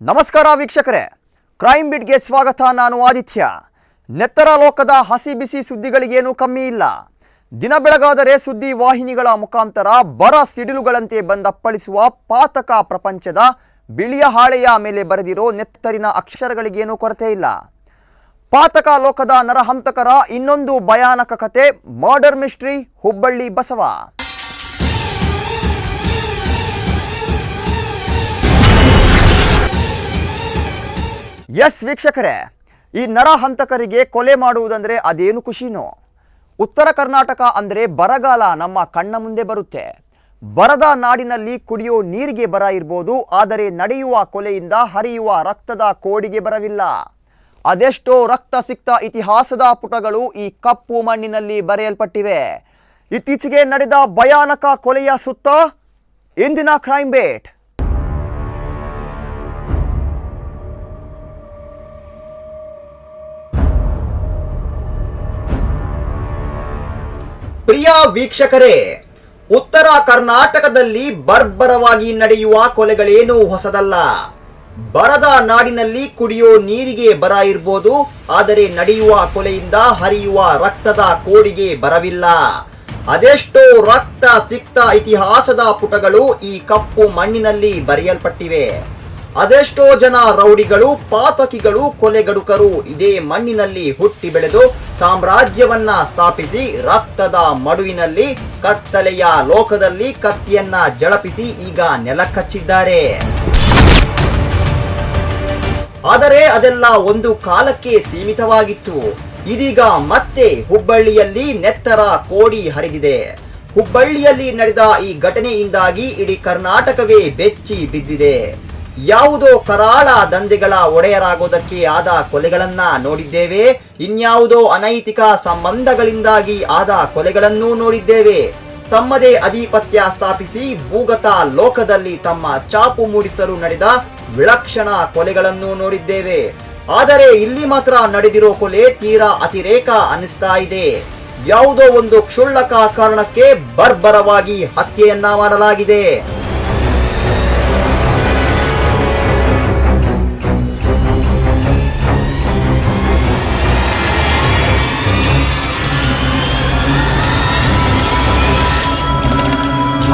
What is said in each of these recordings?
ನಮಸ್ಕಾರ ವೀಕ್ಷಕರೇ, ಕ್ರೈಮ್ ಬಿಟ್ಗೆ ಸ್ವಾಗತ. ನಾನು ಆದಿತ್ಯ. ನೆತ್ತರ ಲೋಕದ ಹಸಿ ಬಿಸಿ ಸುದ್ದಿಗಳಿಗೇನು ಕಮ್ಮಿ ಇಲ್ಲ. ದಿನ ಬೆಳಗಾದರೆ ಸುದ್ದಿ ವಾಹಿನಿಗಳ ಮುಖಾಂತರ ಬರ ಸಿಡಿಲುಗಳಂತೆ ಬಂದಪ್ಪಳಿಸುವ ಪಾತಕ ಪ್ರಪಂಚದ ಬಿಳಿಯ ಹಾಳೆಯ ಮೇಲೆ ಬರೆದಿರೋ ನೆತ್ತರಿನ ಅಕ್ಷರಗಳಿಗೇನು ಕೊರತೆ ಇಲ್ಲ. ಪಾತಕ ಲೋಕದ ನರಹಂತಕರ ಇನ್ನೊಂದು ಭಯಾನಕ ಕತೆ, murder mystery Hubballi Basava. Yes ವೀಕ್ಷಕರೇ, ಈ ನರಹಂತಕರಿಗೆ ಕೊಲೆ ಮಾಡುವುದಂದ್ರೆ ಅದೇನು ಖುಷಿನೋ. ಉತ್ತರ ಕರ್ನಾಟಕ ಅಂದರೆ ಬರಗಾಲ ನಮ್ಮ ಕಣ್ಣ ಮುಂದೆ ಬರುತ್ತೆ. ಬರದ ನಾಡಿನಲ್ಲಿ ಕುಡಿಯೋ ನೀರಿಗೆ ಬರ ಇರ್ಬೋದು, ಆದರೆ ನಡೆಯುವ ಕೊಲೆಯಿಂದ ಹರಿಯುವ ರಕ್ತದ ಕೋಡಿಗೆ ಬರವಿಲ್ಲ. ಅದೆಷ್ಟೋ ರಕ್ತ ಸಿಕ್ತ ಇತಿಹಾಸದ ಪುಟಗಳು ಈ ಕಪ್ಪು ಮಣ್ಣಿನಲ್ಲಿ ಬರೆಯಲ್ಪಟ್ಟಿವೆ. ಇತ್ತೀಚೆಗೆ ನಡೆದ ಭಯಾನಕ ಕೊಲೆಯ ಸುತ್ತ ಇಂದಿನ ಕ್ರೈಮ್ ಬೇಟ್. ಪ್ರಿಯ ವೀಕ್ಷಕರೇ, ಉತ್ತರ ಕರ್ನಾಟಕದಲ್ಲಿ ಬರ್ಬರವಾಗಿ ನಡೆಯುವ ಕೊಲೆಗಳೇನೂ ಹೊಸದಲ್ಲ. ಬರದ ನಾಡಿನಲ್ಲಿ ಕುಡಿಯೋ ನೀರಿಗೆ ಬರ ಇರ್ಬೋದು, ಆದರೆ ನಡೆಯುವ ಕೊಲೆಯಿಂದ ಹರಿಯುವ ರಕ್ತದ ಕೋಡಿಗೆ ಬರವಿಲ್ಲ. ಅದೆಷ್ಟೋ ರಕ್ತ ಸಿಕ್ತ ಇತಿಹಾಸದ ಪುಟಗಳು ಈ ಕಪ್ಪು ಮಣ್ಣಿನಲ್ಲಿ ಬರೆಯಲ್ಪಟ್ಟಿವೆ. ಅದೆಷ್ಟೋ ಜನ ರೌಡಿಗಳು, ಪಾತಕಿಗಳು, ಕೊಲೆಗಡುಕರು ಇದೇ ಮಣ್ಣಿನಲ್ಲಿ ಹುಟ್ಟಿ ಬೆಳೆದು ಸಾಮ್ರಾಜ್ಯವನ್ನ ಸ್ಥಾಪಿಸಿ ರಕ್ತದ ಮಡುವಿನಲ್ಲಿ ಕತ್ತಲೆಯ ಲೋಕದಲ್ಲಿ ಕತ್ತಿಯನ್ನ ಜಳಪಿಸಿ ಈಗ ನೆಲಕಚ್ಚಿದ್ದಾರೆ. ಆದರೆ ಅದೆಲ್ಲ ಒಂದು ಕಾಲಕ್ಕೆ ಸೀಮಿತವಾಗಿತ್ತು. ಇದೀಗ ಮತ್ತೆ ಹುಬ್ಬಳ್ಳಿಯಲ್ಲಿ ನೆತ್ತರ ಕೋಡಿ ಹರಿದಿದೆ. ಹುಬ್ಬಳ್ಳಿಯಲ್ಲಿ ನಡೆದ ಈ ಘಟನೆಯಿಂದಾಗಿ ಇಡೀ ಕರ್ನಾಟಕವೇ ಬೆಚ್ಚಿ ಬಿದ್ದಿದೆ. ಯಾವುದೋ ಕರಾಳ ದಂಧೆಗಳ ಒಡೆಯರಾಗೋದಕ್ಕೆ ಆದ ಕೊಲೆಗಳನ್ನ ನೋಡಿದ್ದೇವೆ, ಇನ್ಯಾವುದೋ ಅನೈತಿಕ ಸಂಬಂಧಗಳಿಂದಾಗಿ ಆದ ಕೊಲೆಗಳನ್ನೂ ನೋಡಿದ್ದೇವೆ. ತಮ್ಮದೇ ಅಧಿಪತ್ಯ ಸ್ಥಾಪಿಸಿ ಭೂಗತ ಲೋಕದಲ್ಲಿ ತಮ್ಮ ಚಾಪು ಮೂಡಿಸಲು ನಡೆದ ವಿಲಕ್ಷಣ ಕೊಲೆಗಳನ್ನೂ ನೋಡಿದ್ದೇವೆ. ಆದರೆ ಇಲ್ಲಿ ಮಾತ್ರ ನಡೆದಿರೋ ಕೊಲೆ ತೀರಾ ಅತಿರೇಕ ಅನಿಸ್ತಾ ಇದೆ. ಯಾವುದೋ ಒಂದು ಕ್ಷುಲ್ಲಕ ಕಾರಣಕ್ಕೆ ಬರ್ಬರವಾಗಿ ಹತ್ಯೆಯನ್ನ ಮಾಡಲಾಗಿದೆ.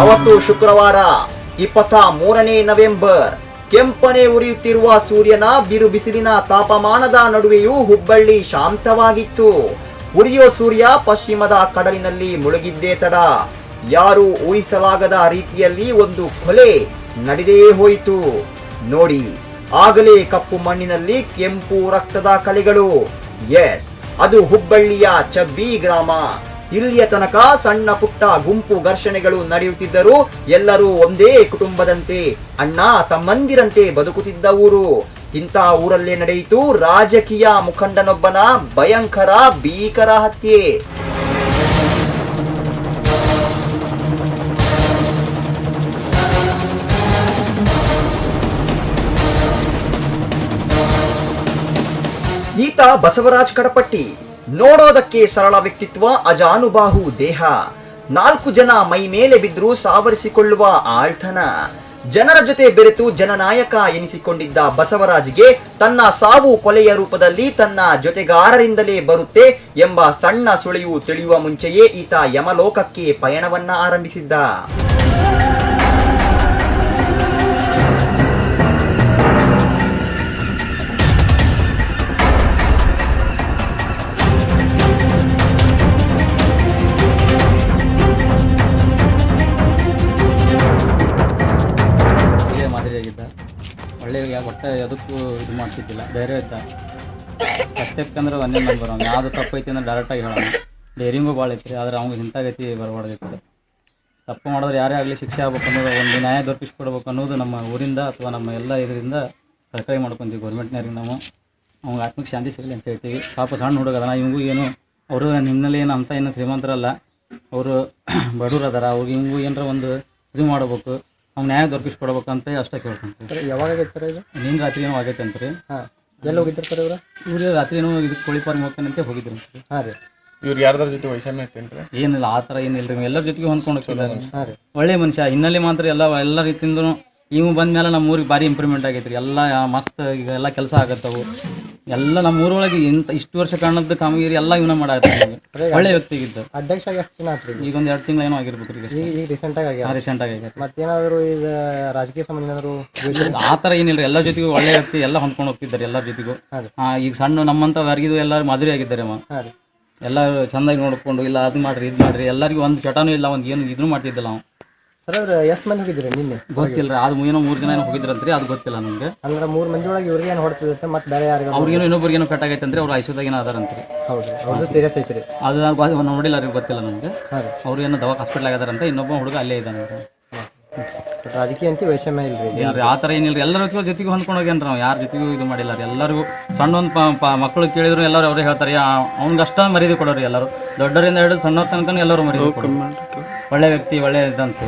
ಅವತ್ತು ಶುಕ್ರವಾರ 23ನೇ ನವೆಂಬರ್. ಕೆಂಪನೆ ಉರಿಯುತ್ತಿರುವ ಸೂರ್ಯನ ಬಿರು ಬಿಸಿಲಿನ ತಾಪಮಾನದ ನಡುವೆಯೂ ಹುಬ್ಬಳ್ಳಿ ಶಾಂತವಾಗಿತ್ತು. ಉರಿಯೋ ಸೂರ್ಯ ಪಶ್ಚಿಮದ ಕಡಲಿನಲ್ಲಿ ಮುಳುಗಿದ್ದೇ ತಡ. ಯಾರೂ ಊಹಿಸಲಾಗದ ರೀತಿಯಲ್ಲಿ ಒಂದು ಕೊಲೆ ನಡೆದೇ ಹೋಯಿತು. ನೋಡಿ, ಆಗಲೇ ಕಪ್ಪು ಮಣ್ಣಿನಲ್ಲಿ ಕೆಂಪು ರಕ್ತದ ಕಲೆಗಳು. ಎಸ್, ಅದು ಹುಬ್ಬಳ್ಳಿಯ ಚಬ್ಬಿ ಗ್ರಾಮ. ಇಲ್ಲಿಯ ತನಕ ಸಣ್ಣ ಪುಟ್ಟ ಗುಂಪು ಘರ್ಷಣೆಗಳು ನಡೆಯುತ್ತಿದ್ದರೂ ಎಲ್ಲರೂ ಒಂದೇ ಕುಟುಂಬದಂತೆ, ಅಣ್ಣ ತಮ್ಮಂದಿರಂತೆ ಬದುಕುತ್ತಿದ್ದ ಊರು. ಇಂಥ ಊರಲ್ಲೇ ನಡೆಯಿತು ರಾಜಕೀಯ ಮುಖಂಡನೊಬ್ಬನ ಭಯಂಕರ ಭೀಕರ ಹತ್ಯೆ. ಈತ ಬಸವರಾಜ್ ಕಡಪಟ್ಟಿ. ನೋಡೋದಕ್ಕೆ ಸರಳ ವ್ಯಕ್ತಿತ್ವ, ಅಜಾನುಬಾಹು ದೇಹ. 4 ಜನ ಮೈ ಮೇಲೆ ಬಿದ್ದರೂ ಸಾವರಿಸಿಕೊಳ್ಳುವ ಆಳ್ತನ. ಜನರ ಜೊತೆ ಬೆರೆತು ಜನನಾಯಕ ಎನಿಸಿಕೊಂಡಿದ್ದ ಬಸವರಾಜ್ಗೆ ತನ್ನ ಸಾವು ಕೊಲೆಯ ರೂಪದಲ್ಲಿ ತನ್ನ ಜೊತೆಗಾರರಿಂದಲೇ ಬರುತ್ತೆ ಎಂಬ ಸಣ್ಣ ಸುಳಿವು ತಿಳಿಯುವ ಮುಂಚೆಯೇ ಈತ ಯಮಲೋಕಕ್ಕೆ ಪಯಣವನ್ನ ಆರಂಭಿಸಿದ್ದ. ಒಳ್ಳೆಯ ಒಟ್ಟೆ ಅದಕ್ಕೂ ಇದು ಮಾಡ್ತಿದ್ದಿಲ್ಲ, ಧೈರ್ಯ ಇದ್ದ. ಸತ್ಯಕ್ಕಂದ್ರೆ ಒಂದೇ ನಂಬರ್. ಅವ್ನು ಯಾವುದು ತಪ್ಪೈತಿ ಅಂದ್ರೆ ಡೈರೆಕ್ಟಾಗಿ ಹೇಳೋಣ. ಧೈರ್ಯಂಗೂ ಭಾಳ ಐತ್ರಿ. ಆದರೆ ಅವ್ನಿಗೆ ಇಂಥ ಗತಿ ಬರಬಾರ್ದಿತ್ತು. ತಪ್ಪು ಮಾಡಿದ್ರೆ ಯಾರೇ ಆಗಲಿ ಶಿಕ್ಷೆ ಆಗ್ಬೇಕು ಅನ್ನೋದು, ಒಂದು ನ್ಯಾಯ ದೊರಕಿಸ್ಕೊಡ್ಬೇಕು ಅನ್ನೋದು ನಮ್ಮ ಊರಿಂದ ಅಥವಾ ನಮ್ಮ ಎಲ್ಲ ಇದರಿಂದ ಕಳಕಳಿ ಮಾಡ್ಕೊತೀವಿ ಗೌರ್ಮೆಂಟ್ನವ್ರಿಗೆ. ನಾವು ಅವ್ನಿಗೆ ಆತ್ಮಕ್ಕೆ ಶಾಂತಿ ಸಿಗಲಿ ಅಂತ ಹೇಳ್ತೀವಿ. ಪಾಪ ಸಣ್ಣ ಹುಡುಗದ, ಇವಂಗೂ ಏನು ಅವರು ಹಿನ್ನೆಲೆ ಏನು ಅಂತ ಏನು ಶ್ರೀಮಂತರಲ್ಲ, ಅವರು ಬಡವ್ರು ಅದಾರ. ಅವ್ರಿಗೆ ಹಿಂಗೂ ಏನಾರ ಒಂದು ಇದು ಮಾಡ್ಬೇಕು, ಅವ್ನು ನ್ಯಾಯ ದೊರಕಿಸ್ಕೊಡ್ಬೇಕಂತ ಅಷ್ಟೇ ಕೇಳ್ಕೊಂತೀವಿ. ಯಾವಾಗ ಆಗೈತೆ ಸರ್ ಇದು? ನೀನು ರಾತ್ರಿ ಏನೋ ಆಗೈತೆ ಅಂತ ರೀ. ಹಾಂ, ಎಲ್ಲಿ ಹೋಗಿದ್ರು ಸರ್ ಇವರು? ಇವ್ರು ರಾತ್ರಿ ಏನೋ ಇದಕ್ಕೆ ಕೋಳಿ ಫಾರ್ಮ್ ಹೋಗ್ತಾನಂತೆ ಹೋಗಿದ್ರು ಅಂತ ರೀ. ಹಾಂ ರೀ. ಇವ್ರು ಯಾರ್ದಾರ ಜೊತೆ ವೈಷಮ್ಯ ಐತೇನ್ರಿ? ಏನಿಲ್ಲ, ಆ ಥರ ಏನಿಲ್ಲ ರೀ. ಎಲ್ಲರ ಜೊತೆಗೆ ಹೊಂದ್ಕೊಂಡು ಹೋಗ್ತಿದ್ದಾರೆ. ಹಾಂ ರೀ. ಒಳ್ಳೆ ಮನುಷ್ಯ. ಹಿನ್ನೆಲೆ ಮಾತ್ರ ಎಲ್ಲ ರೀತಿಯಿಂದನೂ ಇವು ಬಂದ್ಮೇಲೆ ನಮ್ಮ ಊರಿಗೆ ಭಾರಿ ಇಂಪ್ರೂವ್ಮೆಂಟ್ ಆಗೈತೆ ರೀ. ಎಲ್ಲ ಮಸ್ತ್ ಈಗ ಎಲ್ಲ ಕೆಲಸ ಆಗತ್ತವು ಎಲ್ಲ ನಮ್ಮ ಊರೊಳಗೆ ಇಷ್ಟು ವರ್ಷ ಕಾಣದ್ದು ಕಾಮಗಿರಿ ಎಲ್ಲ ಇವನ್ನ ಮಾಡಾಯ್ತು. ಒಳ್ಳೆ ವ್ಯಕ್ತಿಗಿದ್ದು ಅಧ್ಯಕ್ಷ ಎಷ್ಟು ದಿನ ಆತ್ರಿ? ಈಗ ಒಂದು 2 ತಿಂಗಳು ಏನೋ ಆಗಿರ್ಬೇಕು ರೀ. ಈಗ ರೀಸೆಂಟಾಗಿ ಆಗ್ಯಾವ. ರೀಸೆಂಟಾಗಿ ಆಗೈತೆ. ಮತ್ತೇನಾದರೂ ಈಗ ರಾಜಕೀಯ ಸಂಬಂಧ ಏನಾದರೂ ಆ ಥರ ಏನಿಲ್ಲ ರೀ. ಎಲ್ಲರ ಜೊತೆಗೂ ಒಳ್ಳೆ ವ್ಯಕ್ತಿ, ಎಲ್ಲ ಹೊಂದ್ಕೊಂಡು ಹೋಗ್ತಿದ್ದಾರೆ ಎಲ್ಲರ ಜೊತೆಗೂ. ಈಗ ಸಣ್ಣ ನಮ್ಮಂಥ ವರ್ಗಿದು ಎಲ್ಲರೂ ಮದುವೆ ಆಗಿದ್ದಾರೆ ಅಮ್ಮ. ಎಲ್ಲರೂ ಚೆಂದಾಗಿ ನೋಡ್ಕೊಂಡು ಇಲ್ಲ ಅದು ಮಾಡ್ರಿ ಇದು ಮಾಡ್ರಿ, ಎಲ್ಲರಿಗೂ ಒಂದು ಚಟನೂ ಇಲ್ಲ, ಒಂದು ಏನು ಇದನ್ನು ಮಾಡ್ತಿದ್ದಿಲ್ಲ ನಾವು. ಸರ್ ಅವ್ರು ಎಷ್ಟು ಮಂದಿ ಹೋಗಿದ್ರಿ ನಿನ್ನೆ? ಗೊತ್ತಿಲ್ಲ ರೀ. ಅದು ಏನೋ 3 ಜನ ಏನೋ ಹೋಗಿದ್ರಂತ್ರಿ, ಅದು ಗೊತ್ತಿಲ್ಲ ನಮಗೆ. ಅಂದ್ರೆ 3 ಮಂದಿ ಒಳಗೆ ಇವ್ರಿಗೆ ಏನು ಹೊಡ್ತಿರುತ್ತೆ ಮತ್ತು ಬೇರೆ ಯಾರಿಗೂ ಅವ್ರಿಗೇನೋ ಇನ್ನೊಬ್ರಿಗೇನೋ ಪೆಟ್ಟಾಗೈತೆ ಅಂದ್ರೆ ಅವ್ರು ಐಸೋದಾಗ ಏನೋ ಅದಾರಂತ್ರಿ. ಹೌದು, ಅವ್ರದ್ದು ಸೀರಿಯಸ್ ಐತ್ರಿ. ಅದು ನೋಡಿಲ್ಲ ರೀ, ಗೊತ್ತಿಲ್ಲ ನಮಗೆ. ಅವ್ರು ಏನೋ ದವಾ ಹಾಸ್ಪಿಟ್ಲ್ ಆಗಿದಾರಂತ, ಇನ್ನೊಬ್ಬ ಹುಡುಗ ಅಲ್ಲೇ ಇದ್ದಾನೆ. ರಾಜಕೀಯ ಅಂತ ವೈಷಮ್ಯ ಇಲ್ರಿ. ಇಲ್ರಿ, ಆ ಥರ ಏನಿಲ್ಲ. ಎಲ್ಲರ ಜೊತೆಗೂ ಹೊಂದ್ಕೊಂಡು ಹೋಗ್ಯಾನ್ರಿ ನಾವು, ಯಾರ ಜೊತೆಗೂ ಇದು ಮಾಡಿಲ್ಲ ರೀ. ಎಲ್ಲರಿಗೂ ಸಣ್ಣ ಒಂದು ಮಕ್ಕಳು ಕೇಳಿದ್ರು ಎಲ್ಲರೂ ಅವರೇ ಹೇಳ್ತಾರೆ, ಅವ್ನಿಗೆ ಅಷ್ಟ ಮರ್ಯಾದೆ ಕೊಡೋರು ಎಲ್ಲರೂ, ದೊಡ್ಡರಿಂದ ಹಿಡಿದು ಸಣ್ಣವ್ರ ತನಕ ಎಲ್ಲರೂ ಮರ್ಯಾದೆ ಕೊಡೋರು. ಒಳ್ಳೆ ವ್ಯಕ್ತಿ, ಒಳ್ಳೆ ಇದಂತೆ.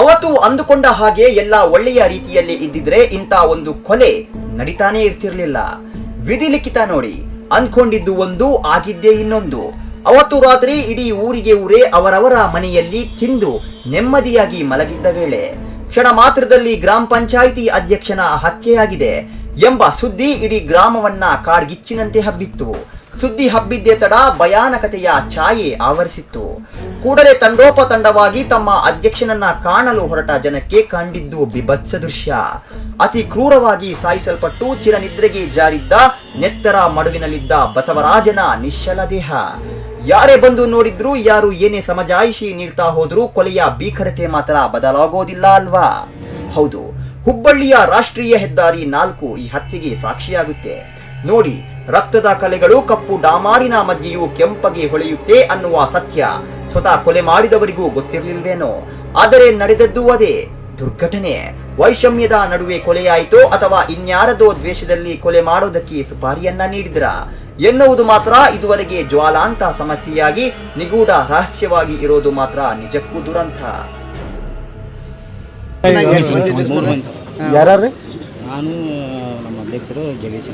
ಅವತ್ತು ಅಂದುಕೊಂಡ ಹಾಗೆ ಎಲ್ಲ ಒಳ್ಳೆಯ ರೀತಿಯಲ್ಲಿ ಇದ್ದಿದ್ರೆ ಇಂಥ ಒಂದು ಕೊಲೆ ನಡೀತಾನೆ ಇರ್ತಿರ್ಲಿಲ್ಲ. ವಿಧಿಲಿಖಿತ ನೋಡಿ, ಅನ್ಕೊಂಡಿದ್ದು ಒಂದು, ಆಗಿದ್ದೇ ಇನ್ನೊಂದು. ಅವತ್ತು ರಾತ್ರಿ ಇಡೀ ಊರಿಗೆ ಊರೇ ಅವರವರ ಮನೆಯಲ್ಲಿ ತಿಂದು ನೆಮ್ಮದಿಯಾಗಿ ಮಲಗಿದ್ದ ವೇಳೆ ಕ್ಷಣ ಮಾತ್ರದಲ್ಲಿ ಗ್ರಾಮ ಪಂಚಾಯಿತಿ ಅಧ್ಯಕ್ಷನ ಹತ್ಯೆಯಾಗಿದೆ ಎಂಬ ಸುದ್ದಿ ಇಡೀ ಗ್ರಾಮವನ್ನ ಕಾಡ್ಗಿಚ್ಚಿನಂತೆ ಹಬ್ಬಿತ್ತು. ಸುದ್ದಿ ಹಬ್ಬಿದ್ದೇ ತಡ ಭಯಾನಕತೆಯ ಛಾಯೆ ಆವರಿಸಿತ್ತು. ಕೂಡಲೇ ತಂಡೋಪತಂಡವಾಗಿ ತಮ್ಮ ಅಧ್ಯಕ್ಷನನ್ನ ಕಾಣಲು ಹೊರಟ ಜನಕ್ಕೆ ಕಂಡಿದ್ದು ಬಿಭತ್ಸ ದೃಶ್ಯ. ಅತಿ ಕ್ರೂರವಾಗಿ ಸಾಯಿಸಲ್ಪಟ್ಟು ಚಿರನಿದ್ರೆಗೆ ಜಾರಿದ್ದ ನೆತ್ತರ ಮಡುವಿನಲ್ಲಿದ್ದ ಬಸವರಾಜನ ನಿಶ್ಚಲ ದೇಹ. ಯಾರೇ ಬಂದು ನೋಡಿದ್ರು, ಯಾರು ಏನೇ ಸಮಜಾಯಿಷಿ ನೀಡ್ತಾ ಹೋದ್ರೂ ಕೊಲೆಯ ಭೀಕರತೆ ಮಾತ್ರ ಬದಲಾಗೋದಿಲ್ಲ ಅಲ್ವಾ? ಹೌದು, ಹುಬ್ಬಳ್ಳಿಯ ರಾಷ್ಟ್ರೀಯ ಹೆದ್ದಾರಿ 4 ಈ ಹತ್ಯೆಗೆ ಸಾಕ್ಷಿಯಾಗುತ್ತೆ. ನೋಡಿ, ರಕ್ತದ ಕಲೆಗಳು ಕಪ್ಪು ಡಾಮಾರಿನ ಮಧ್ಯೆಯೂ ಕೆಂಪಗೆ ಹೊಳೆಯುತ್ತೆ ಅನ್ನುವ ಸತ್ಯ ಸ್ವತಃ ಕೊಲೆ ಮಾಡಿದವರಿಗೂ ಗೊತ್ತಿರಲಿಲ್ವೇನೋ. ಆದರೆ ನಡೆದದ್ದು ಅದೇ ದುರ್ಘಟನೆ. ವೈಷಮ್ಯದ ನಡುವೆ ಕೊಲೆಯಾಯಿತೋ ಅಥವಾ ಇನ್ಯಾರದೋ ದ್ವೇಷದಲ್ಲಿ ಕೊಲೆ ಮಾಡೋದಕ್ಕೆ ಸುಪಾರಿಯನ್ನ ನೀಡಿದ್ರ ಎನ್ನುವುದು ಮಾತ್ರ ಇದುವರೆಗೆ ಜ್ವಾಲಾಂತ ಸಮಸ್ಯೆಯಾಗಿ ನಿಗೂಢ ರಹಸ್ಯವಾಗಿ ಇರೋದು ಮಾತ್ರ ನಿಜಕ್ಕೂ ದುರಂತ. ಯಾರ್ಯಾರು? ನಾನು ನಮ್ಮ ಅಧ್ಯಕ್ಷರು ಜಗದೀಶ್.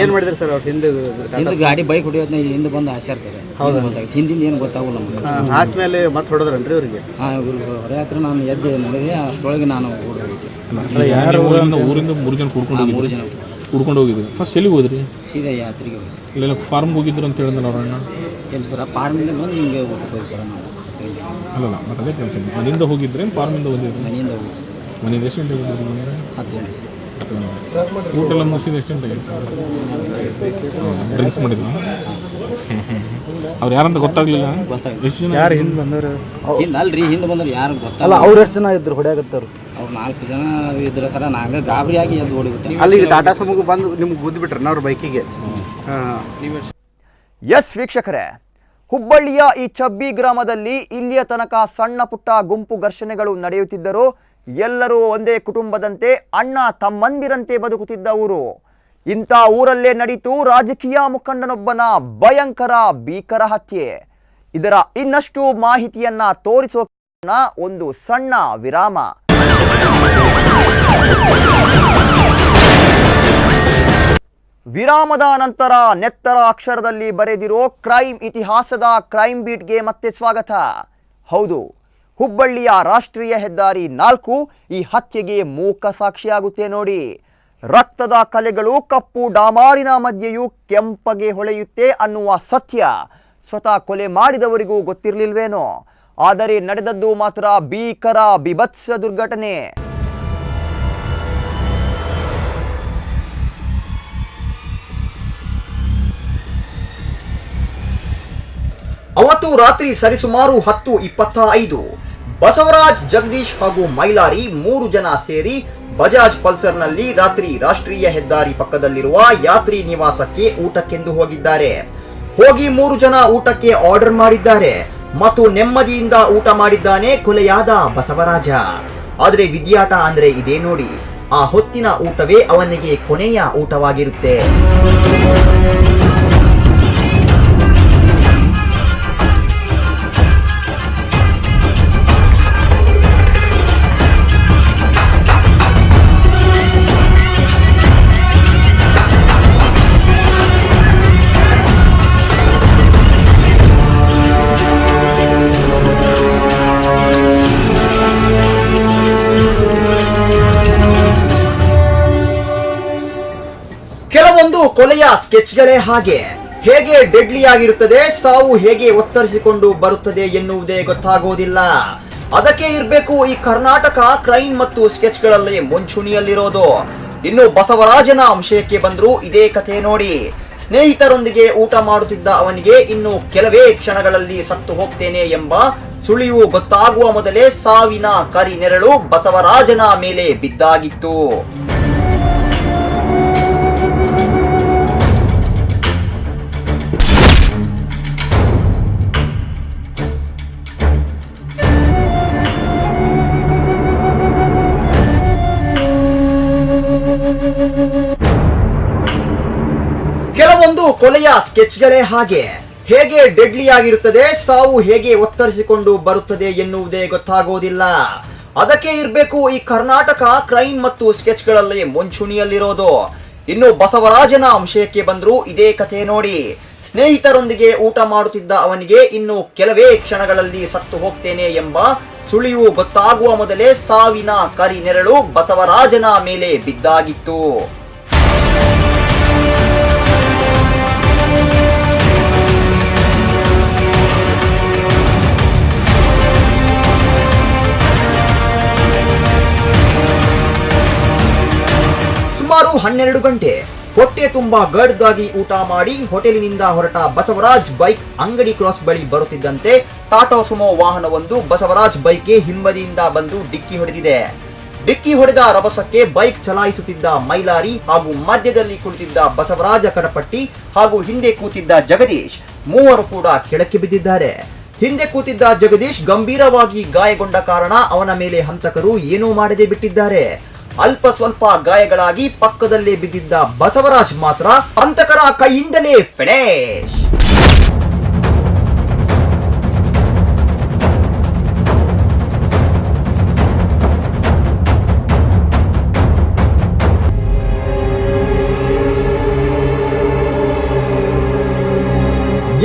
ಏನು ಮಾಡಿದ್ರಿ ಸರ್ ಅವ್ರು? ಹಿಂದೆ ಗಾಡಿ ಬೈಕ್ ಹೊಡಿಯೋದ್ನ ಹಿಂದೆ ಬಂದು ಹಾಸ್ಯಾರ ಸರ್. ಹೌದು, ಗೊತ್ತಾಯ್ತು. ಹಿಂದಿಂದ ಏನು ಗೊತ್ತಾಗಲ್ಲ ನಮ್ಗೆ. ಆದ್ಮೇಲೆ ಮತ್ತೆ ಹೊಡೆದ್ರನ್ರಿ ಅವ್ರಿಗೆ? ಹಾಂ, ಇವ್ರಿಗೆ ಹೊಡೆಯಾತ್ರ ನಾನು ಎದ್ದು ನೋಡಿದೆ. ಅಷ್ಟರೊಳಗೆ ನಾನು ಓಡೋಗಿದ್ದೆ. ಊರಿಂದ 3 ಜನ ಮೂರು ಜನ ಕುಡ್ಕೊಂಡು ಹೋಗಿದ್ವಿ. ಫಸ್ಟ್ ಎಲ್ಲಿಗೆ ಹೋದ್ರಿ? ಸೀದಾ ಯಾತ್ರೆಗೆ ಹೋಗಿ ಸರ್. ಇಲ್ಲ ಫಾರ್ಮ್ಗೆ ಹೋಗಿದ್ರು ಅಂತ ಹೇಳಿದ್ರೆ ಅವ್ರಣ್ಣ. ಎಲ್ಲಿ ಸರ್? ಫಾರ್ಮಿಂದ ಬಂದು ಹಿಂಗೆ ಊಟಕ್ಕೆ ಹೋಗಿ ಸರ್ ನಾವು. ಅಲ್ಲಲ್ಲ, ಮತ್ತೆ ಅದೇ ಕೇಳ್ತೀನಿ. ಮನೆಯಿಂದ ಹೋಗಿದ್ರೆ ಫಾರ್ಮಿಂದ ಹೋಗಿದ್ರಿ? ಮನೆಯಿಂದ ಹೋಗಿ ಸರ್. ಮನೆಯಿಂದ ಎಷ್ಟು ಗಂಟೆಗೆ ಹೋಗಿದ್ರಿ? 10 ಗಂಟೆ ಸರ್. ಊಟ ಎಲ್ಲ ಮುಗಿಸಿದ ಎಷ್ಟು ಗಂಟೆಗೆ? ಡ್ರಿಂಕ್ಸ್ ಮಾಡಿದ್ರು. ಅವ್ರು ಯಾರಂತ ಗೊತ್ತಾಗ್ಲಿಲ್ಲ? ಗೊತ್ತಾಯ್ತು. ಎಷ್ಟು ಜನ? ಯಾರು ಹಿಂದೆ ಬಂದವರು? ಹಿಂದೆ ಅಲ್ರಿ, ಹಿಂದೆ ಬಂದ್ರೆ ಯಾರು ಗೊತ್ತಾಗಲ್ಲ. ಅಲ್ಲ, ಅವ್ರು ಎಷ್ಟು ಜನ ಇದ್ರು ಹೊಡೆಯಾಗತ್ತವ್ರು? ಅವ್ರು 4 ಜನ ಇದ್ರೆ ಸರ. ನಾಗ ಗಾಬರಿಯಾಗಿ ಎದ್ದು ಓಡಿಬಿಟ್ಟೆ. ಅಲ್ಲಿ ಟಾಟಾ ಸುಮೋಗೆ ಬಂದು ನಿಮ್ಗೆ ಗುದ್ದು ಬಿಟ್ರೆ ಅವ್ರ ಬೈಕಿಗೆ. ಎಸ್ ವೀಕ್ಷಕರೇ, ಹುಬ್ಬಳ್ಳಿಯ ಈ ಚಬ್ಬಿ ಗ್ರಾಮದಲ್ಲಿ ಇಲ್ಲಿಯ ತನಕ ಸಣ್ಣ ಪುಟ್ಟ ಗುಂಪು ಘರ್ಷಣೆಗಳು ನಡೆಯುತ್ತಿದ್ದರೂ ಎಲ್ಲರೂ ಒಂದೇ ಕುಟುಂಬದಂತೆ ಅಣ್ಣ ತಮ್ಮಂದಿರಂತೆ ಬದುಕುತ್ತಿದ್ದ ಊರು. ಇಂಥ ಊರಲ್ಲೇ ನಡೀತು ರಾಜಕೀಯ ಮುಖಂಡನೊಬ್ಬನ ಭಯಂಕರ ಭೀಕರ ಹತ್ಯೆ. ಇದರ ಇನ್ನಷ್ಟು ಮಾಹಿತಿಯನ್ನ ತೋರಿಸೋಣ ಒಂದು ಸಣ್ಣ ವಿರಾಮ. ವಿರಾಮದ ನಂತರ ನೆತ್ತರ ಅಕ್ಷರದಲ್ಲಿ ಬರೆದಿರೋ ಕ್ರೈಮ್ ಇತಿಹಾಸದ ಕ್ರೈಮ್ ಬೀಟ್ಗೆ ಮತ್ತೆ ಸ್ವಾಗತ. ಹೌದು, ಹುಬ್ಬಳ್ಳಿಯ ರಾಷ್ಟ್ರೀಯ ಹೆದ್ದಾರಿ 4 ಈ ಹತ್ಯೆಗೆ ಮೂಕ ಸಾಕ್ಷಿಯಾಗುತ್ತೆ ನೋಡಿ. ರಕ್ತದ ಕಲೆಗಳು ಕಪ್ಪು ಡಾಮಾರಿನ ಮಧ್ಯೆಯೂ ಕೆಂಪಗೆ ಹೊಳೆಯುತ್ತೆ ಅನ್ನುವ ಸತ್ಯ ಸ್ವತಃ ಕೊಲೆ ಮಾಡಿದವರಿಗೂ ಗೊತ್ತಿರಲಿಲ್ವೇನೋ. ಆದರೆ ನಡೆದದ್ದು ಮಾತ್ರ ಭೀಕರ ಬಿಭತ್ಸ ದುರ್ಘಟನೆ. ಅವತ್ತು ರಾತ್ರಿ ಸರಿಸುಮಾರು 10:25 ಬಸವರಾಜ್, ಜಗದೀಶ್ ಹಾಗೂ ಮೈಲಾರಿ 3 ಜನ ಸೇರಿ ಬಜಾಜ್ ಪಲ್ಸರ್ನಲ್ಲಿ ರಾತ್ರಿ ರಾಷ್ಟ್ರೀಯ ಹೆದ್ದಾರಿ ಪಕ್ಕದಲ್ಲಿರುವ ಯಾತ್ರಿ ನಿವಾಸಕ್ಕೆ ಊಟಕ್ಕೆಂದು ಹೋಗಿದ್ದಾರೆ. ಹೋಗಿ 3 ಜನ ಊಟಕ್ಕೆ ಆರ್ಡರ್ ಮಾಡಿದ್ದಾರೆ ಮತ್ತು ನೆಮ್ಮದಿಯಿಂದ ಊಟ ಮಾಡಿದ್ದಾನೆ ಕೊಲೆಯಾದ ಬಸವರಾಜ. ಆದರೆ ವಿದ್ಯಾಟ ಅಂದ್ರೆ ಇದೇ ನೋಡಿ, ಆ ಹೊತ್ತಿನ ಊಟವೇ ಅವನಿಗೆ ಕೊನೆಯ ಊಟವಾಗಿರುತ್ತೆ. ಕೊಲೆಯ ಸ್ಕೆಚ್ಗಳೇ ಹಾಗೆ. ಹೇಗೆ ಡೆಡ್ಲಿ ಆಗಿರುತ್ತದೆ, ಸಾವು ಹೇಗೆ ಒತ್ತರಿಸಿಕೊಂಡು ಬರುತ್ತದೆ ಎನ್ನುವುದೇ ಗೊತ್ತಾಗೋದಿಲ್ಲ. ಅದಕ್ಕೆ ಇರಬೇಕು ಈ ಕರ್ನಾಟಕ ಕ್ರೈಮ್ ಮತ್ತು ಸ್ಕೆಚ್ಗಳಲ್ಲಿ ಮುಂಚೂಣಿಯಲ್ಲಿರೋದು. ಇನ್ನು ಬಸವರಾಜನ ವಿಷಯಕ್ಕೆ ಬಂದ್ರು ಇದೇ ಕಥೆ ನೋಡಿ. ಸ್ನೇಹಿತರೊಂದಿಗೆ ಊಟ ಮಾಡುತ್ತಿದ್ದ ಅವನಿಗೆ ಇನ್ನು ಕೆಲವೇ ಕ್ಷಣಗಳಲ್ಲಿ ಸತ್ತು ಹೋಗ್ತೇನೆ ಎಂಬ ಸುಳಿವು ಗೊತ್ತಾಗುವ ಮೊದಲೇ ಸಾವಿನ ಕರಿ ನೆರಳು ಬಸವರಾಜನ ಮೇಲೆ ಬಿದ್ದಾಗಿತ್ತು. ಕೆಲವೊಂದು ಕೊಲೆಯ ಸ್ಕೆಚ್ಗಳೇ ಹಾಗೆ. ಹೇಗೆ ಡೆಡ್ಲಿ ಆಗಿರುತ್ತದೆ, ಸಾವು ಹೇಗೆ ಒತ್ತರಿಸಿಕೊಂಡು ಬರುತ್ತದೆ ಎನ್ನುವುದೇ ಗೊತ್ತಾಗೋದಿಲ್ಲ. ಅದಕ್ಕೆ ಇರಬೇಕು ಈ ಕರ್ನಾಟಕ ಕ್ರೈಮ್ ಮತ್ತು ಸ್ಕೆಚ್ಗಳಲ್ಲಿ ಮುಂಚೂಣಿಯಲ್ಲಿರೋದು. ಇನ್ನು ಬಸವರಾಜನ ವಿಷಯಕ್ಕೆ ಬಂದ್ರು ಇದೇ ಕಥೆ ನೋಡಿ. ಸ್ನೇಹಿತರೊಂದಿಗೆ ಊಟ ಮಾಡುತ್ತಿದ್ದ ಅವನಿಗೆ ಇನ್ನು ಕೆಲವೇ ಕ್ಷಣಗಳಲ್ಲಿ ಸತ್ತು ಹೋಗ್ತೇನೆ ಎಂಬ ಸುಳಿವು ಗೊತ್ತಾಗುವ ಮೊದಲೇ ಸಾವಿನ ಕರಿ ನೆರಳು ಬಸವರಾಜನ ಮೇಲೆ ಬಿದ್ದಾಗಿತ್ತು. ಸುಮಾರು 12 ಗಂಟೆ ಹೊಟ್ಟೆ ತುಂಬಾ ಗಡ್ಗಾಗಿ ಊಟ ಮಾಡಿ ಹೋಟೆಲಿನಿಂದ ಹೊರಟ ಬಸವರಾಜ್ ಬೈಕ್ ಅಂಗಡಿ ಕ್ರಾಸ್ ಬಳಿ ಬರುತ್ತಿದ್ದಂತೆ ಟಾಟಾ ಸುಮೋ ವಾಹನವೊಂದು ಬಸವರಾಜ್ ಬೈಕ್ಗೆ ಹಿಂಬದಿಯಿಂದ ಬಂದು ಡಿಕ್ಕಿ ಹೊಡೆದಿದೆ. ಡಿಕ್ಕಿ ಹೊಡೆದ ರಭಸಕ್ಕೆ ಬೈಕ್ ಚಲಾಯಿಸುತ್ತಿದ್ದ ಮೈಲಾರಿ ಹಾಗೂ ಮಧ್ಯದಲ್ಲಿ ಕುಳಿತಿದ್ದ ಬಸವರಾಜ ಕಡಪಟ್ಟಿ ಹಾಗೂ ಹಿಂದೆ ಕೂತಿದ್ದ ಜಗದೀಶ್ ಮೂವರು ಕೂಡ ಕೆಳಕ್ಕೆ ಬಿದ್ದಿದ್ದಾರೆ. ಹಿಂದೆ ಕೂತಿದ್ದ ಜಗದೀಶ್ ಗಂಭೀರವಾಗಿ ಗಾಯಗೊಂಡ ಕಾರಣ ಅವನ ಮೇಲೆ ಹಂತಕರು ಏನೂ ಮಾಡದೆ ಬಿಟ್ಟಿದ್ದಾರೆ. ಅಲ್ಪ ಸ್ವಲ್ಪ ಗಾಯಗಳಾಗಿ ಪಕ್ಕದಲ್ಲೇ ಬಿದ್ದಿದ್ದ ಬಸವರಾಜ್ ಮಾತ್ರ ಹಂತಕರ ಕೈಯಿಂದಲೇ ಫಿನಿಶ್.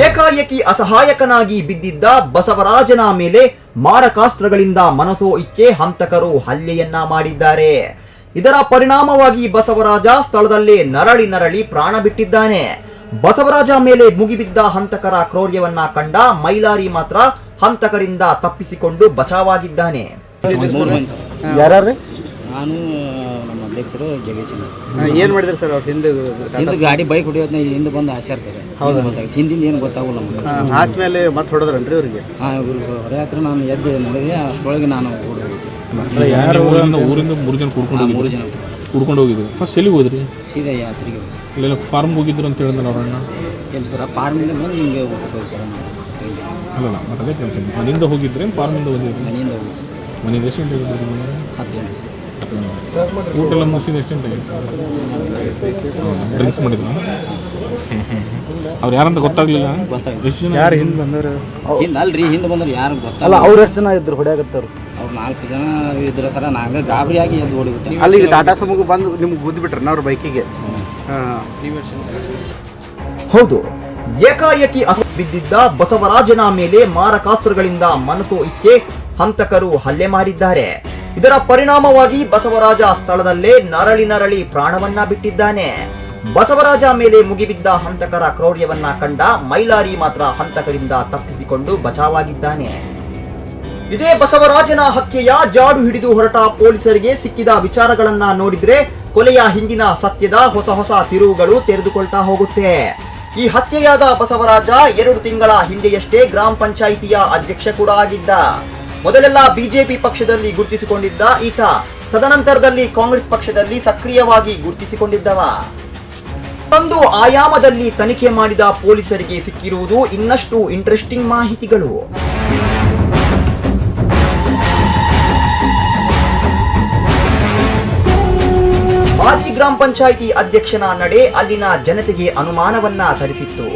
ಏಕಾಏಕಿ ಅಸಹಾಯಕನಾಗಿ ಬಿದ್ದಿದ್ದ ಬಸವರಾಜನ ಮೇಲೆ ಮಾರಕಾಸ್ತ್ರಗಳಿಂದ ಮನಸೋ ಇಚ್ಛೆ ಹಂತಕರು ಹಲ್ಲೆಯನ್ನ ಮಾಡಿದ್ದಾರೆ. ಇದರ ಪರಿಣಾಮವಾಗಿ ಬಸವರಾಜ ಸ್ಥಳದಲ್ಲೇ ನರಳಿ ಪ್ರಾಣ ಬಿಟ್ಟಿದ್ದಾನೆ. ಬಸವರಾಜ ಮೇಲೆ ಮುಗಿಬಿದ್ದ ಹಂತಕರ ಕ್ರೌರ್ಯವನ್ನ ಕಂಡ ಮೈಲಾರಿ ಮಾತ್ರ ಹಂತಕರಿಂದ ತಪ್ಪಿಸಿಕೊಂಡು ಬಚಾವಾಗಿದ್ದಾನೆ. ಯಾರ್ಯಾರು? ನಾನು ನಮ್ಮ ಅಧ್ಯಕ್ಷರು ಜಗದೀಶ್. ಏನು ಮಾಡಿದ್ರಿ ಸರ್ ಅವ್ರು ಹಿಂದೆ? ಗಾಡಿ ಬೈಕ್ ಹೊಡಿಯೋದ್ನ ಹಿಂದೆ ಬಂದು ಆಶ್ಚರ್ಯ ಸರ್. ಹೌದು ಗೊತ್ತಾಗಿತ್ತು. ಹಿಂದಿಂದ ಏನು ಗೊತ್ತಾಗಲ್ಲ ನಮ್ಗೆ. ಆದ್ಮೇಲೆ ಮತ್ತೆ ಹೊಡೆದ್ರನ್ರಿ ಅವ್ರಿಗೆ? ಹಾಂ, ಇವ್ರು ಹೊಡೆಯತ್ರ ನಾನು ಎದ್ದು ನೋಡಿದೆ. ಅಷ್ಟರೊಳಗೆ ನಾನು ಯಾರು ಊರಿಂದ 3 ಜನ ಕುಡ್ಕೊಂಡು ಹೋಗಿದ್ರು. ಫಸ್ಟ್ ಎಲ್ಲಿಗೆ ಹೋದ್ರಿ? ಸೀದಾ ಯಾತ್ರೆಗೆ ಹೋಗಿ ಸರ್. ಇಲ್ಲೆಲ್ಲ ಫಾರ್ಮ್ ಹೋಗಿದ್ರು ಅಂತ ಹೇಳಿದ್ರೆ ಅವ್ರನ್ನ ಎಲ್ಲಿ ಸರ್? ಫಾರ್ಮಿಂದ ಬಂದು ಹಿಂಗೆ ಹೋಗಿ ಸರ್. ಅಲ್ಲಲ್ಲ, ಮತ್ತೆ ಅದೇ ಕೆಲಸ. ಮನೆಯಿಂದ ಹೋಗಿದ್ರೆ ಫಾರ್ಮಿಂದ ಹೋಗಿದ್ರಿ? ಮನೆಯಿಂದ ಹೋಗಿ ಸರ್. ಮನೆಯಿಂದ ಎಷ್ಟು ಗಂಟೆಗೆ ಹೋಗಿದ್ರಿ? 10 ಗಂಟೆ ಸರ್. ಊಟ ಎಲ್ಲ ಮುಗಿಸಿದ ಎಷ್ಟು ಗಂಟೆಗೆ? ಡ್ರಿಂಕ್ಸ್ ಮಾಡಿದ್ರು? ಅವ್ರು ಯಾರಂತ ಗೊತ್ತಾಗ್ಲಿಲ್ಲ? ಗೊತ್ತಾಗಿತ್ತು. ಯಾರು ಹಿಂದೆ ಬಂದವರು? ಹಿಂದೆ ಅಲ್ರಿ, ಹಿಂದೆ ಬಂದ್ರೆ ಯಾರು ಅಲ್ಲ, ಗೊತ್ತಾಗಲ್ಲ. ಅವ್ರು ಎಷ್ಟು ಜನ ಇದ್ರು ಹೊಡ್ಯಾಕತ್ತವ್ರು? ಅವ್ರು 4 ಜನ ಇದ್ರೆ ಸರ. ನಾಗ ಗಾಬರಿಯಾಗಿ ಎದ್ದು ಓಡಿಬಿಟ್ಟೆ. ಅಲ್ಲಿ ಈಗ ಟಾಟಾ ಸುಮೋಗೆ ಬಂದು ನಿಮ್ಗೆ ಗುದ್ದು ಬಿಟ್ರೆ ಅವ್ರ ಬೈಕಿಗೆ? ಹೌದು, ಏಕಾಏಕಿ ಬಿದ್ದಿದ್ದ ಬಸವರಾಜನ ಮೇಲೆ ಮಾರಕಾಸ್ತ್ರಗಳಿಂದ ಮನಸೋ ಇಚ್ಛೆ ಹಂತಕರು ಹಲ್ಲೆ ಮಾಡಿದ್ದಾರೆ. ಇದರ ಪರಿಣಾಮವಾಗಿ ಬಸವರಾಜ ಸ್ಥಳದಲ್ಲೇ ನರಳಿ ಪ್ರಾಣವನ್ನ ಬಿಟ್ಟಿದ್ದಾನೆ. ಬಸವರಾಜ ಮೇಲೆ ಮುಗಿಬಿದ್ದ ಹಂತಕರ ಕ್ರೌರ್ಯವನ್ನ ಕಂಡ ಮೈಲಾರಿ ಮಾತ್ರ ಹಂತಕರಿಂದ ತಪ್ಪಿಸಿಕೊಂಡು ಬಚಾವಾಗಿದ್ದಾನೆ. ಇದೇ ಬಸವರಾಜನ ಹತ್ಯೆಯ ಜಾಡು ಹಿಡಿದು ಹೊರಟ ಪೊಲೀಸರಿಗೆ ಸಿಕ್ಕಿದ ವಿಚಾರಗಳನ್ನ ನೋಡಿದ್ರೆ ಕೊಲೆಯ ಹಿಂದಿನ ಸತ್ಯದ ಹೊಸ ತಿರುವುಗಳು ತೆರೆದುಕೊಳ್ತಾ ಹೋಗುತ್ತೆ. ಈ ಹತ್ಯೆಯಾದ ಬಸವರಾಜ 2 ತಿಂಗಳ ಹಿಂದೆಯಷ್ಟೇ ಗ್ರಾಮ ಪಂಚಾಯಿತಿಯ ಅಧ್ಯಕ್ಷ ಕೂಡ ಆಗಿದ್ದ. ಮೊದಲೆಲ್ಲ ಬಿಜೆಪಿ ಪಕ್ಷದಲ್ಲಿ ಗುರುತಿಸಿಕೊಂಡಿದ್ದ ಈತ ತದನಂತರದಲ್ಲಿ ಕಾಂಗ್ರೆಸ್ ಪಕ್ಷದಲ್ಲಿ ಸಕ್ರಿಯವಾಗಿ ಗುರುತಿಸಿಕೊಂಡಿದ್ದವ. ಒಂದು ಆಯಾಮದಲ್ಲಿ ತನಿಖೆ ಮಾಡಿದ ಪೊಲೀಸರಿಗೆ ಸಿಕ್ಕಿರುವುದು ಇನ್ನಷ್ಟು ಇಂಟ್ರೆಸ್ಟಿಂಗ್ ಮಾಹಿತಿಗಳು. ಮಾಜಿ ಗ್ರಾಮ ಪಂಚಾಯಿತಿ ಅಧ್ಯಕ್ಷನ ನಡೆ ಅಲ್ಲಿನ ಜನತೆಗೆ ಅನುಮಾನವನ್ನ ತರಿಸಿತ್ತು.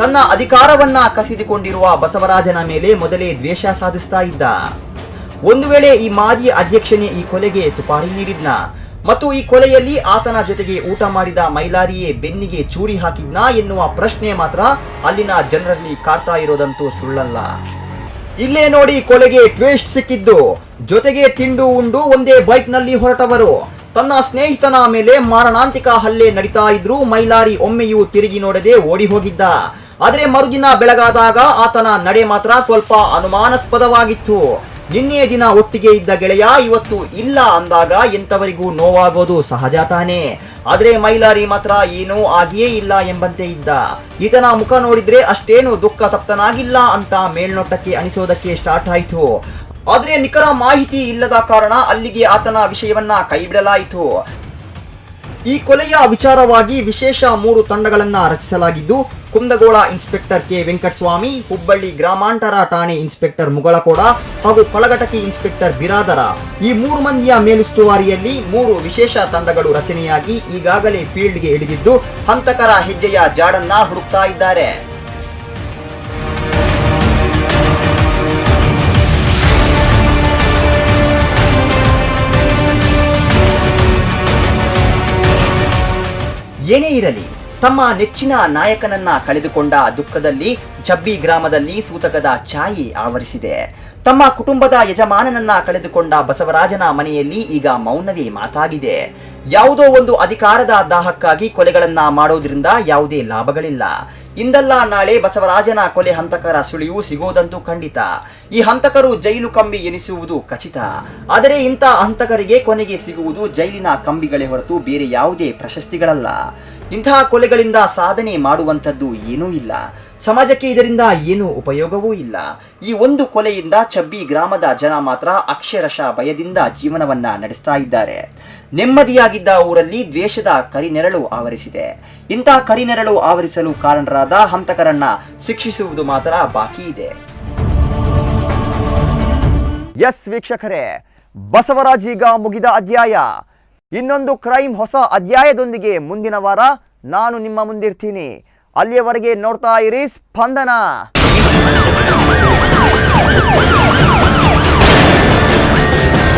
ತನ್ನ ಅಧಿಕಾರವನ್ನ ಕಸಿದುಕೊಂಡಿರುವ ಬಸವರಾಜನ ಮೇಲೆ ಮೊದಲೇ ದ್ವೇಷ ಸಾಧಿಸ್ತಾ ಇದ್ದ. ಒಂದು ವೇಳೆ ಈ ಮಾಜಿ ಅಧ್ಯಕ್ಷನೇ ಈ ಕೊಲೆಗೆ ಸುಪಾರಿ ನೀಡಿದ್ನ ಮತ್ತು ಈ ಕೊಲೆಯಲ್ಲಿ ಆತನ ಜೊತೆಗೆ ಊಟ ಮಾಡಿದ ಮೈಲಾರಿಯೇ ಬೆನ್ನಿಗೆ ಚೂರಿ ಹಾಕಿದ್ನ ಎನ್ನುವ ಪ್ರಶ್ನೆ ಮಾತ್ರ ಅಲ್ಲಿನ ಜನರಲ್ಲಿ ಕಾಡ್ತಾ ಇರೋದಂತೂ ಸುಳ್ಳಲ್ಲ. ಇಲ್ಲೇ ನೋಡಿ ಕೊಲೆಗೆ ಟ್ವಿಸ್ಟ್ ಸಿಕ್ಕಿದ್ದು. ಜೊತೆಗೆ ತಿಂಡು ಉಂಡು ಒಂದೇ ಬೈಕ್ ನಲ್ಲಿ ಹೊರಟವರು. ತನ್ನ ಸ್ನೇಹಿತನ ಮೇಲೆ ಮಾರಣಾಂತಿಕ ಹಲ್ಲೆ ನಡೀತಾ ಇದ್ರೂ ಮೈಲಾರಿ ಒಮ್ಮೆಯೂ ತಿರುಗಿ ನೋಡದೆ ಓಡಿ ಹೋಗಿದ್ದ. ಆದರೆ ಮರುದಿನ ಬೆಳಗಾದಾಗ ಆತನ ನಡೆ ಮಾತ್ರ ಸ್ವಲ್ಪ ಅನುಮಾನಾಸ್ಪದವಾಗಿತ್ತು. ನಿನ್ನೆಯ ದಿನ ಒಟ್ಟಿಗೆ ಇದ್ದ ಗೆಳೆಯ ಇವತ್ತು ಇಲ್ಲ ಅಂದಾಗ ಎಂತವರಿಗೂ ನೋವಾಗೋದು ಸಹಜ ತಾನೇ. ಆದ್ರೆ ಮೈಲಾರಿ ಮಾತ್ರ ಏನೂ ಆಗಿಯೇ ಇಲ್ಲ ಎಂಬಂತೆ ಇದ್ದ. ಈತನ ಮುಖ ನೋಡಿದ್ರೆ ಅಷ್ಟೇನು ದುಃಖ ತಪ್ತನಾಗಿಲ್ಲ ಅಂತ ಮೇಲ್ನೋಟಕ್ಕೆ ಅನಿಸೋದಕ್ಕೆ ಸ್ಟಾರ್ಟ್ ಆಯ್ತು. ಆದ್ರೆ ನಿಖರ ಮಾಹಿತಿ ಇಲ್ಲದ ಕಾರಣ ಅಲ್ಲಿಗೆ ಆತನ ವಿಷಯವನ್ನ ಕೈಬಿಡಲಾಯಿತು. ಈ ಕೊಲೆಯ ವಿಚಾರವಾಗಿ ವಿಶೇಷ 3 ತಂಡಗಳನ್ನ ರಚಿಸಲಾಗಿದ್ದು, ಕುಂದಗೋಳ ಇನ್ಸ್ಪೆಕ್ಟರ್ ಕೆ ವೆಂಕಟಸ್ವಾಮಿ, ಹುಬ್ಬಳ್ಳಿ ಗ್ರಾಮಾಂತರ ಠಾಣೆ ಇನ್ಸ್ಪೆಕ್ಟರ್ ಮುಗಳಕೋಡ ಹಾಗೂ ಕೊಳಗಟಕಿ ಇನ್ಸ್ಪೆಕ್ಟರ್ ಬಿರಾದರ ಈ 3 ಮಂದಿಯ ಮೇಲುಸ್ತುವಾರಿಯಲ್ಲಿ 3 ವಿಶೇಷ ತಂಡಗಳು ರಚನೆಯಾಗಿ ಈಗಾಗಲೇ ಫೀಲ್ಡ್ಗೆ ಇಳಿದಿದ್ದು ಹಂತಕರ ಹೆಜ್ಜೆಯ ಜಾಡನ್ನ ಹುಡುಕ್ತಾ ಇದ್ದಾರೆ. ಏನೇ ಇರಲಿ, ತಮ್ಮ ನೆಚ್ಚಿನ ನಾಯಕನನ್ನ ಕಳೆದುಕೊಂಡ ದುಃಖದಲ್ಲಿ ಚಬ್ಬಿ ಗ್ರಾಮದಲ್ಲಿ ಸೂತಕದ ಛಾಯೆ ಆವರಿಸಿದೆ. ತಮ್ಮ ಕುಟುಂಬದ ಯಜಮಾನನನ್ನ ಕಳೆದುಕೊಂಡ ಬಸವರಾಜನ ಮನೆಯಲ್ಲಿ ಈಗ ಮೌನವೇ ಮಾತಾಗಿದೆ. ಯಾವುದೋ ಒಂದು ಅಧಿಕಾರದ ದಾಹಕ್ಕಾಗಿ ಕೊಲೆಗಳನ್ನ ಮಾಡೋದ್ರಿಂದ ಯಾವುದೇ ಲಾಭಗಳಿಲ್ಲ. ಇಂದಲ್ಲ ನಾಳೆ ಬಸವರಾಜನ ಕೊಲೆ ಹಂತಕರ ಸುಳಿವು ಸಿಗೋದಂತೂ ಖಂಡಿತ. ಈ ಹಂತಕರು ಜೈಲು ಕಂಬಿ ಎನಿಸುವುದು ಖಚಿತ. ಆದರೆ ಇಂಥ ಹಂತಕರಿಗೆ ಕೊನೆಗೆ ಸಿಗುವುದು ಜೈಲಿನ ಕಂಬಿಗಳೇ ಹೊರತು ಬೇರೆ ಯಾವುದೇ ಪ್ರಶಸ್ತಿಗಳಲ್ಲ. ಇಂತಹ ಕೊಲೆಗಳಿಂದ ಸಾಧನೆ ಮಾಡುವಂಥದ್ದು ಏನೂ ಇಲ್ಲ. ಸಮಾಜಕ್ಕೆ ಇದರಿಂದ ಏನೂ ಉಪಯೋಗವೂ ಇಲ್ಲ. ಈ ಒಂದು ಕೊಲೆಯಿಂದ ಚಬ್ಬಿ ಗ್ರಾಮದ ಜನ ಮಾತ್ರ ಅಕ್ಷರಶಃ ಭಯದಿಂದ ಜೀವನವನ್ನ ನಡೆಸ್ತಾ ಇದ್ದಾರೆ. ನೆಮ್ಮದಿಯಾಗಿದ್ದ ಊರಲ್ಲಿ ದ್ವೇಷದ ಕರಿನೆರಳು ಆವರಿಸಿದೆ. ಇಂಥ ಕರಿನೆರಳು ಆವರಿಸಲು ಕಾರಣರಾದ ಹಂತಕರನ್ನ ಶಿಕ್ಷಿಸುವುದು ಮಾತ್ರ ಬಾಕಿ ಇದೆ. ಎಸ್ ವೀಕ್ಷಕರೇ, ಬಸವರಾಜ್ ಈಗ ಮುಗಿದ ಅಧ್ಯಾಯ. ಇನ್ನೊಂದು ಕ್ರೈಮ್ ಹೊಸ ಅಧ್ಯಾಯದೊಂದಿಗೆ ಮುಂದಿನ ವಾರ ನಾನು ನಿಮ್ಮ ಮುಂದಿರ್ತೀನಿ. ಅಲ್ಲಿಯವರೆಗೆ ನೋಡ್ತಾ ಇರಿ ಸ್ಪಂದನ.